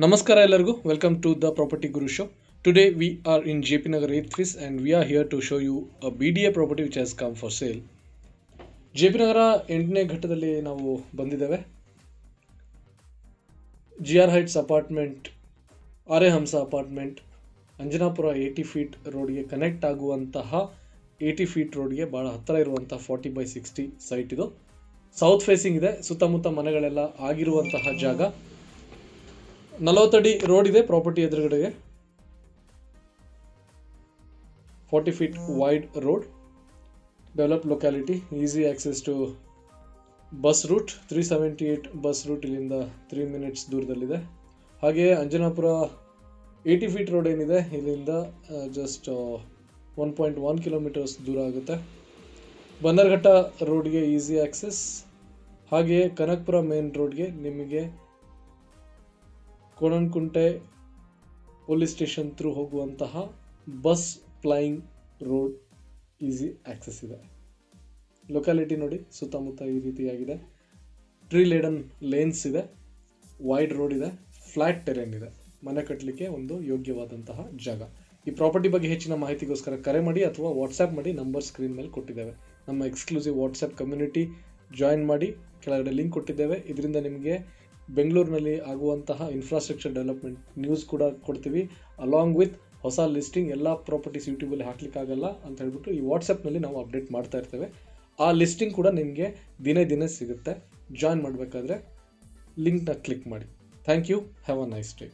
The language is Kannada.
Namaskara ಎಲ್ಲರಿಗೂ. Welcome to the Property Guru Show. Today we are in JP Nagar 8th Phase and we are here to show you a BDA property which has come for sale. JP ನಗರ 8ನೇ ಘಟ್ಟದಲ್ಲಿ ನಾವು ಬಂದಿದ್ದೇವೆ. GR Heights ಅಪಾರ್ಟ್ಮೆಂಟ್, ಆರೆ ಹಂಸ ಅಪಾರ್ಟ್ಮೆಂಟ್, ಅಂಜನಾಪುರ 80 ಫೀಟ್ ರೋಡ್ಗೆ ಕನೆಕ್ಟ್ ಆಗುವಂತಹ 80 ಫೀಟ್ ರೋಡ್ಗೆ ಭಾಳ ಹತ್ತಿರ ಇರುವಂತಹ 40/60 ಸೈಟ್ ಇದು. ಸೌತ್ ಫೇಸಿಂಗ್ ಇದೆ, ಸುತ್ತಮುತ್ತ ಮನೆಗಳೆಲ್ಲ ಆಗಿರುವಂತಹ ಜಾಗ. 40 ಅಡಿ ರೋಡ್ ಇದೆ ಪ್ರಾಪರ್ಟಿ ಎದುರುಗಡೆಗೆ. 40 feet wide road, develop locality, easy access to bus route. 378 bus route ಇಲ್ಲಿಂದ 3 ಮಿನಿಟ್ಸ್ ದೂರದಲ್ಲಿದೆ. ಹಾಗೆಯೇ ಅಂಜನಾಪುರ 80 ಫೀಟ್ ರೋಡ್ ಏನಿದೆ ಇಲ್ಲಿಂದ ಜಸ್ಟ್ 1.1 ಕಿಲೋಮೀಟರ್ಸ್ ದೂರ ಆಗುತ್ತೆ. ಬನ್ನರ್ಘಟ್ಟ ರೋಡ್ಗೆ ಈಸಿ ಆಕ್ಸೆಸ್. ಹಾಗೆಯೇ ಕನಕಪುರ ಮೇನ್ ರೋಡ್ಗೆ ನಿಮಗೆ ಕೋಣನಕುಂಟೆ ಪೊಲೀಸ್ ಸ್ಟೇಷನ್ ಥ್ರೂ ಹೋಗುವಂತಹ bus flying road easy access ಇದೆ. ಲೊಕ್ಯಾಲಿಟಿ ನೋಡಿ, ಸುತ್ತಮುತ್ತ ಈ ರೀತಿಯಾಗಿದೆ. ಟ್ರೀ ಲೇಡನ್ ಲೇನ್ಸ್ ಇದೆ, ವೈಡ್ ರೋಡ್ ಇದೆ, ಫ್ಲಾಟ್ ಟೆರೇನ್ ಇದೆ. ಮನೆ ಕಟ್ಟಲಿಕ್ಕೆ ಒಂದು ಯೋಗ್ಯವಾದಂತಹ ಜಾಗ. ಈ ಪ್ರಾಪರ್ಟಿ ಬಗ್ಗೆ ಹೆಚ್ಚಿನ ಮಾಹಿತಿಗೋಸ್ಕರ ಕರೆ ಮಾಡಿ ಅಥವಾ ವಾಟ್ಸ್ಆ್ಯಪ್ ಮಾಡಿ. ನಂಬರ್ ಸ್ಕ್ರೀನ್ ಮೇಲೆ ಕೊಟ್ಟಿದ್ದೇವೆ. ನಮ್ಮ ಎಕ್ಸ್ಕ್ಲೂಸಿವ್ ವಾಟ್ಸ್ಆ್ಯಪ್ ಕಮ್ಯುನಿಟಿ ಜಾಯಿನ್ ಮಾಡಿ, ಕೆಳಗಡೆ ಲಿಂಕ್ ಕೊಟ್ಟಿದ್ದೇವೆ. ಇದರಿಂದ ನಿಮಗೆ ಬೆಂಗಳೂರಿನಲ್ಲಿ ಆಗುವಂತಹ ಇನ್ಫ್ರಾಸ್ಟ್ರಕ್ಚರ್ ಡೆವಲಪ್ಮೆಂಟ್ ನ್ಯೂಸ್ ಕೂಡ ಕೊಡ್ತೀವಿ, ಅಲಾಂಗ್ ವಿತ್ ಹೊಸ ಲಿಸ್ಟಿಂಗ್. ಎಲ್ಲ ಪ್ರಾಪರ್ಟೀಸ್ ಯೂಟ್ಯೂಬಲ್ಲಿ ಹಾಕ್ಲಿಕ್ಕಾಗಲ್ಲ ಅಂತ ಹೇಳ್ಬಿಟ್ಟು ಈ ವಾಟ್ಸಪ್ನಲ್ಲಿ ನಾವು ಅಪ್ಡೇಟ್ ಮಾಡ್ತಾ ಇರ್ತೇವೆ. ಆ ಲಿಸ್ಟಿಂಗ್ ಕೂಡ ನಿಮಗೆ ದಿನೇ ಸಿಗುತ್ತೆ. ಜಾಯಿನ್ ಮಾಡಬೇಕಾದ್ರೆ ಲಿಂಕ್ನ ಕ್ಲಿಕ್ ಮಾಡಿ. Thank you. Have a nice day.